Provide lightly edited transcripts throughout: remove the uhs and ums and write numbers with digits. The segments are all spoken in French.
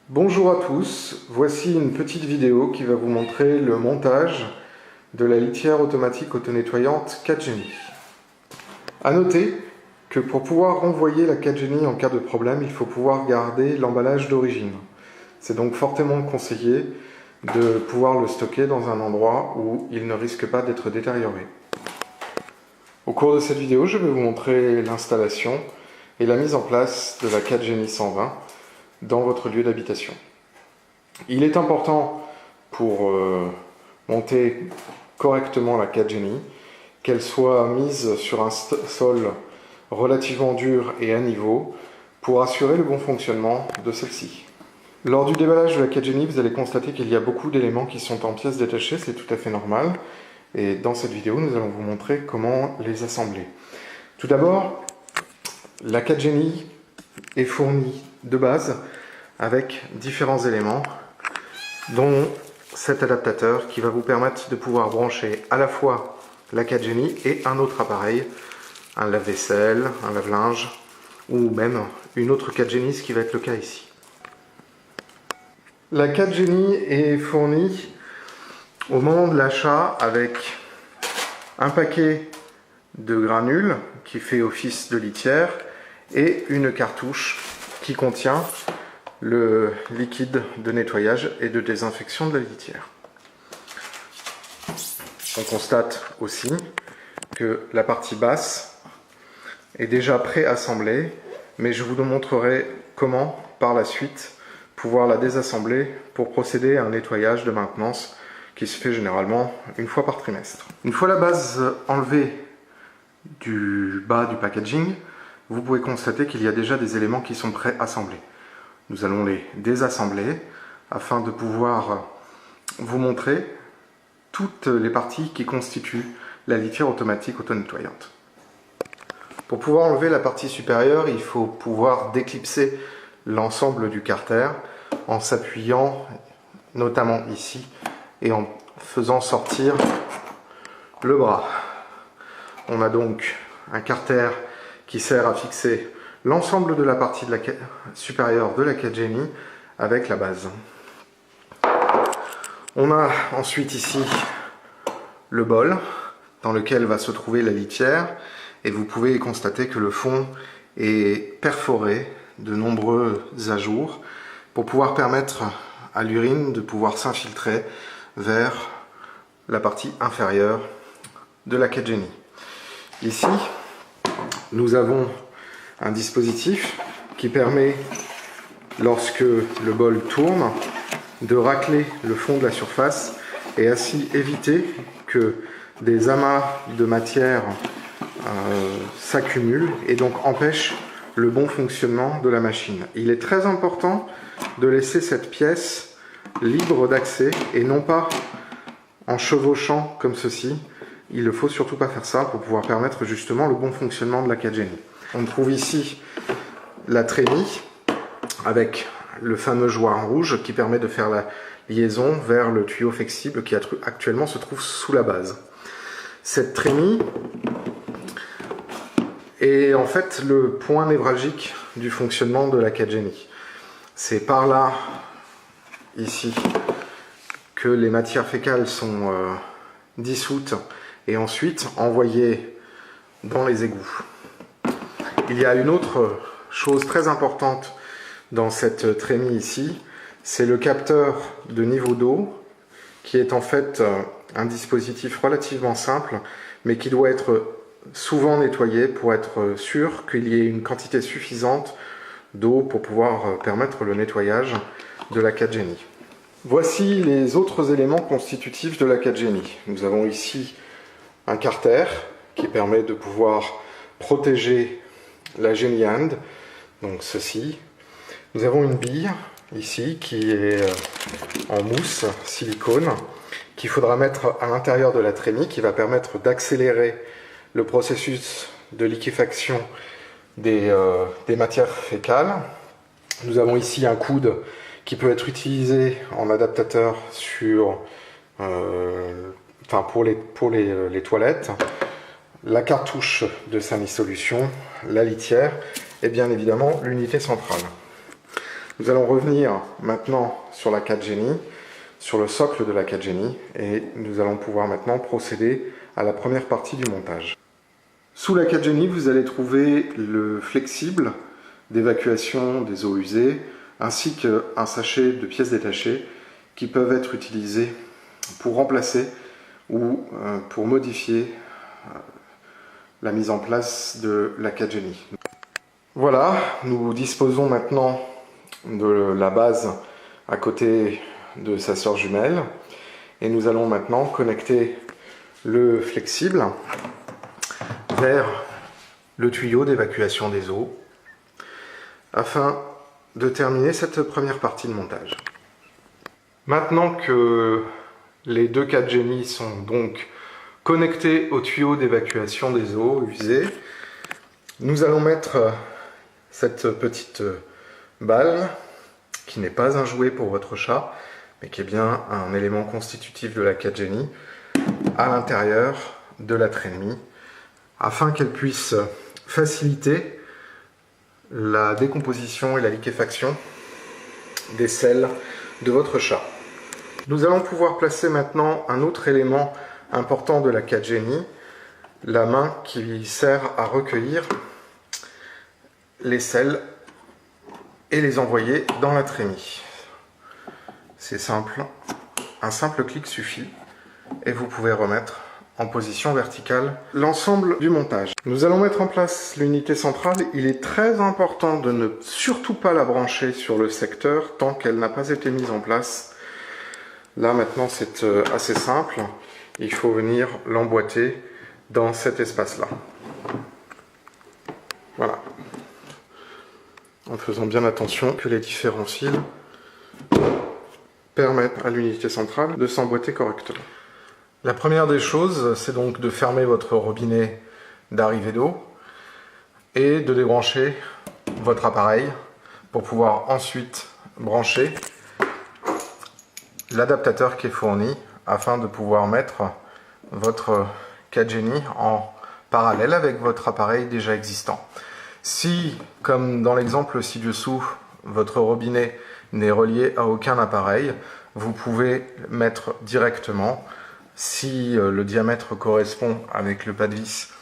Bonjour à tous, voici une petite vidéo qui va vous montrer le montage de la litière automatique auto-nettoyante Catgenie. A noter que pour pouvoir renvoyer la Catgenie en cas de problème, il faut pouvoir garder l'emballage d'origine. C'est donc fortement conseillé de pouvoir le stocker dans un endroit où il ne risque pas d'être détérioré. Au cours de cette vidéo, je vais vous montrer l'installation et la mise en place de la Catgenie 120 dans votre lieu d'habitation. Il est important pour monter correctement la Catgenie qu'elle soit mise sur un sol relativement dur et à niveau pour assurer le bon fonctionnement de celle-ci. Lors du déballage de la Catgenie, vous allez constater qu'il y a beaucoup d'éléments qui sont en pièces détachées, c'est tout à fait normal. Et dans cette vidéo, nous allons vous montrer comment les assembler. Tout d'abord, la Catgenie est fournie de base avec différents éléments, dont cet adaptateur qui va vous permettre de pouvoir brancher à la fois la Catgenie et un autre appareil, un lave-vaisselle, un lave-linge ou même une autre Catgenie, ce qui va être le cas ici. La Catgenie est fournie au moment de l'achat avec un paquet de granules qui fait office de litière et une cartouche qui contient le liquide de nettoyage et de désinfection de la litière. On constate aussi que la partie basse est déjà préassemblée, mais je vous montrerai comment par la suite pouvoir la désassembler pour procéder à un nettoyage de maintenance qui se fait généralement une fois par trimestre. Une fois la base enlevée du bas du packaging, vous pouvez constater qu'il y a déjà des éléments qui sont préassemblés. Nous allons les désassembler afin de pouvoir vous montrer toutes les parties qui constituent la litière automatique auto-nettoyante. Pour pouvoir enlever la partie supérieure, il faut pouvoir déclipser l'ensemble du carter en s'appuyant notamment ici et en faisant sortir le bras. On a donc un carter qui sert à fixer l'ensemble de la partie supérieure de la Catgenie avec la base. On a ensuite ici le bol dans lequel va se trouver la litière et vous pouvez constater que le fond est perforé de nombreux ajours pour pouvoir permettre à l'urine de pouvoir s'infiltrer vers la partie inférieure de la Catgenie. Ici, nous avons un dispositif qui permet, lorsque le bol tourne, de racler le fond de la surface et ainsi éviter que des amas de matière s'accumulent et donc empêchent le bon fonctionnement de la machine. Il est très important de laisser cette pièce libre d'accès et non pas en chevauchant comme ceci. Il ne faut surtout pas faire ça pour pouvoir permettre justement le bon fonctionnement de la Catgenie. On trouve ici la trémie avec le fameux joint rouge qui permet de faire la liaison vers le tuyau flexible qui actuellement se trouve sous la base. Cette trémie est en fait le point névralgique du fonctionnement de la Catgenie. C'est par là, ici, que les matières fécales sont dissoutes et ensuite envoyées dans les égouts. Il y a une autre chose très importante dans cette trémie ici, c'est le capteur de niveau d'eau qui est en fait un dispositif relativement simple mais qui doit être souvent nettoyé pour être sûr qu'il y ait une quantité suffisante d'eau pour pouvoir permettre le nettoyage de la Catgenie. Voici les autres éléments constitutifs de la Catgenie. Nous avons ici un carter qui permet de pouvoir protéger la Genie Hand, donc ceci. Nous avons une bille ici qui est en mousse silicone qu'il faudra mettre à l'intérieur de la trémie qui va permettre d'accélérer le processus de liquéfaction des matières fécales. Nous avons ici un coude qui peut être utilisé en adaptateur pour les toilettes, la cartouche de Sani Solutions, la litière et bien évidemment l'unité centrale. Nous allons revenir maintenant sur la 4 Genie, sur le socle de la 4 Genie, et nous allons pouvoir maintenant procéder à la première partie du montage. Sous la 4 Genie, vous allez trouver le flexible d'évacuation des eaux usées, ainsi qu'un sachet de pièces détachées qui peuvent être utilisées pour remplacer ou pour modifier la mise en place de la 4 Genie. Voilà, nous disposons maintenant de la base à côté de sa sœur jumelle et nous allons maintenant connecter le flexible vers le tuyau d'évacuation des eaux afin de terminer cette première partie de montage. Maintenant que les deux 4 Genie sont donc connectés au tuyau d'évacuation des eaux usées, nous allons mettre cette petite balle, qui n'est pas un jouet pour votre chat, mais qui est bien un élément constitutif de la 4 Genie, à l'intérieur de la traînemie, afin qu'elle puisse faciliter la décomposition et la liquéfaction des selles de votre chat. Nous allons pouvoir placer maintenant un autre élément important de la 4 Genie, la main qui sert à recueillir les selles et les envoyer dans la trémie. C'est simple, un simple clic suffit et vous pouvez remettre en position verticale l'ensemble du montage. Nous allons mettre en place l'unité centrale. Il est très important de ne surtout pas la brancher sur le secteur tant qu'elle n'a pas été mise en place. Là maintenant c'est assez simple, il faut venir l'emboîter dans cet espace-là. Voilà. En faisant bien attention que les différents fils permettent à l'unité centrale de s'emboîter correctement. La première des choses, c'est donc de fermer votre robinet d'arrivée d'eau et de débrancher votre appareil pour pouvoir ensuite brancher l'adaptateur qui est fourni afin de pouvoir mettre votre 4 Genie en parallèle avec votre appareil déjà existant. Si, comme dans l'exemple ci-dessous, votre robinet n'est relié à aucun appareil, vous pouvez mettre directement, si le diamètre correspond avec le pas de vis,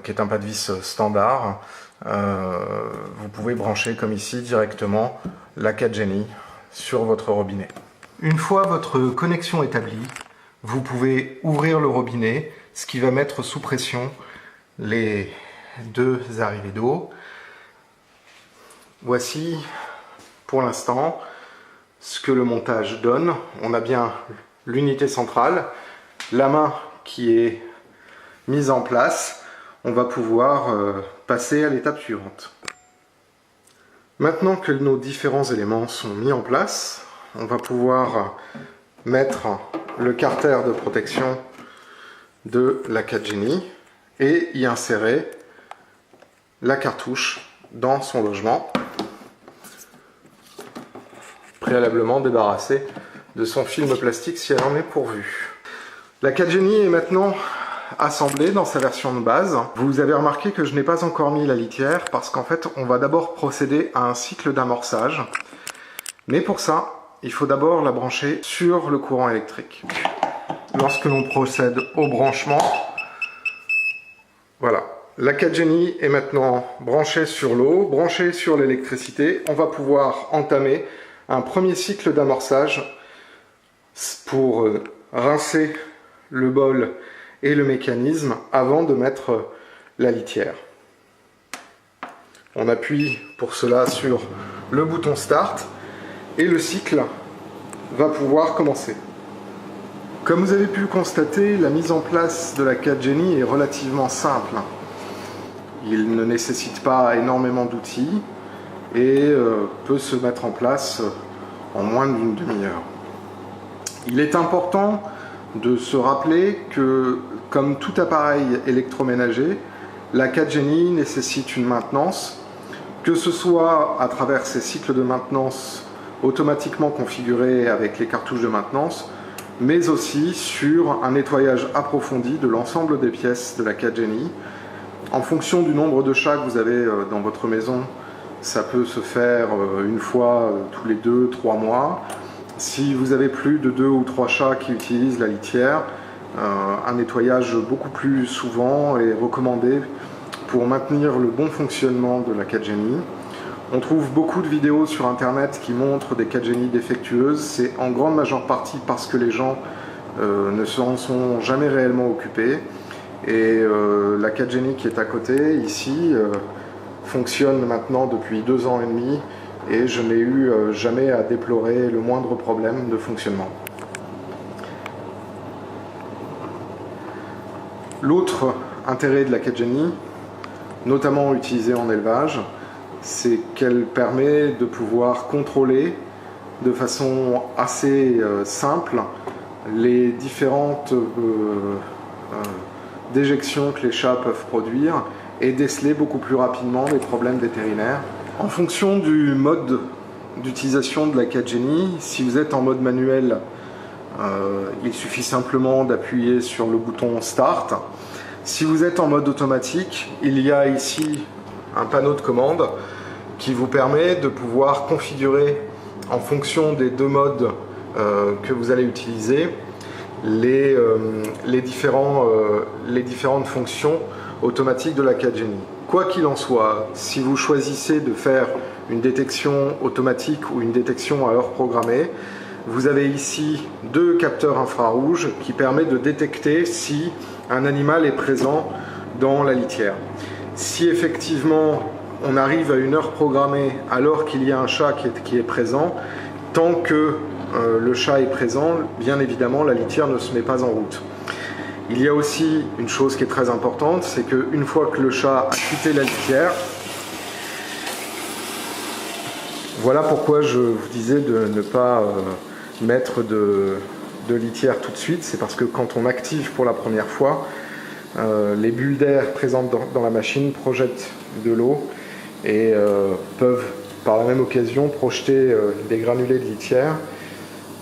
qui est un pas de vis standard, vous pouvez brancher comme ici directement la 4 Genie sur votre robinet. Une fois votre connexion établie, vous pouvez ouvrir le robinet, ce qui va mettre sous pression les deux arrivées d'eau. Voici pour l'instant ce que le montage donne. On a bien l'unité centrale, la main qui est mise en place. On va pouvoir passer à l'étape suivante. Maintenant que nos différents éléments sont mis en place, on va pouvoir mettre le carter de protection de la 4 Genie et y insérer la cartouche dans son logement, préalablement débarrassée de son film plastique si elle en est pourvue. La 4 Genie est maintenant assemblée dans sa version de base. Vous avez remarqué que je n'ai pas encore mis la litière parce qu'en fait on va d'abord procéder à un cycle d'amorçage, mais pour ça il faut d'abord la brancher sur le courant électrique. Lorsque l'on procède au branchement, voilà, la 4 Genie est maintenant branchée sur l'eau, branchée sur l'électricité. On va pouvoir entamer un premier cycle d'amorçage pour rincer le bol et le mécanisme avant de mettre la litière. On appuie pour cela sur le bouton Start et le cycle va pouvoir commencer. Comme vous avez pu le constater, la mise en place de la 4 Genie est relativement simple. Il ne nécessite pas énormément d'outils et peut se mettre en place en moins d'une demi-heure. Il est important de se rappeler que, comme tout appareil électroménager, la 4 Genie nécessite une maintenance, que ce soit à travers ces cycles de maintenance automatiquement configurés avec les cartouches de maintenance, mais aussi sur un nettoyage approfondi de l'ensemble des pièces de la 4 Genie. En fonction du nombre de chats que vous avez dans votre maison, Ça peut se faire une fois tous les 2-3 mois. Si vous avez plus de 2 ou 3 chats qui utilisent la litière, un nettoyage beaucoup plus souvent est recommandé pour maintenir le bon fonctionnement de la Catgenie. On trouve beaucoup de vidéos sur internet qui montrent des Catgenie défectueuses. C'est en grande majeure partie parce que les gens ne s'en sont jamais réellement occupés. Et la Catgenie qui est à côté, ici, fonctionne maintenant depuis 2 ans et demi et je n'ai eu jamais à déplorer le moindre problème de fonctionnement. L'autre intérêt de la Catgenie, notamment utilisée en élevage, c'est qu'elle permet de pouvoir contrôler de façon assez simple les différentes déjections que les chats peuvent produire et déceler beaucoup plus rapidement les problèmes vétérinaires. En fonction du mode d'utilisation de la Catgenie, si vous êtes en mode manuel, il suffit simplement d'appuyer sur le bouton Start. Si vous êtes en mode automatique, il y a ici un panneau de commande qui vous permet de pouvoir configurer en fonction des 2 modes que vous allez utiliser les différentes fonctions automatiques de la Catgenie. Quoi qu'il en soit, si vous choisissez de faire une détection automatique ou une détection à heure programmée, vous avez ici 2 capteurs infrarouges qui permettent de détecter si un animal est présent dans la litière. Si effectivement on arrive à une heure programmée alors qu'il y a un chat qui est présent, tant que le chat est présent, bien évidemment la litière ne se met pas en route. Il y a aussi une chose qui est très importante, c'est qu'une fois que le chat a quitté la litière, voilà pourquoi je vous disais de ne pas mettre de litière tout de suite. C'est parce que quand on active pour la première fois, les bulles d'air présentes dans la machine projettent de l'eau et peuvent par la même occasion projeter des granulés de litière,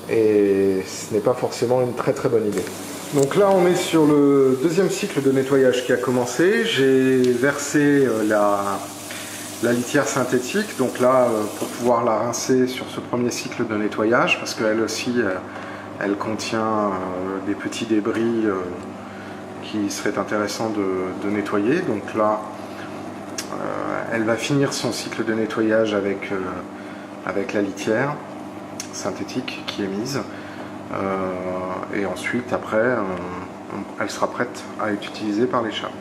et ce n'est pas forcément une très bonne idée. Donc là on est sur le 2e cycle de nettoyage qui a commencé. J'ai versé la litière synthétique, donc là pour pouvoir la rincer sur ce premier cycle de nettoyage, parce qu'elle aussi elle contient des petits débris qui serait intéressant de nettoyer. Donc là elle va finir son cycle de nettoyage avec la litière synthétique qui est mise, et ensuite après elle sera prête à être utilisée par les chats.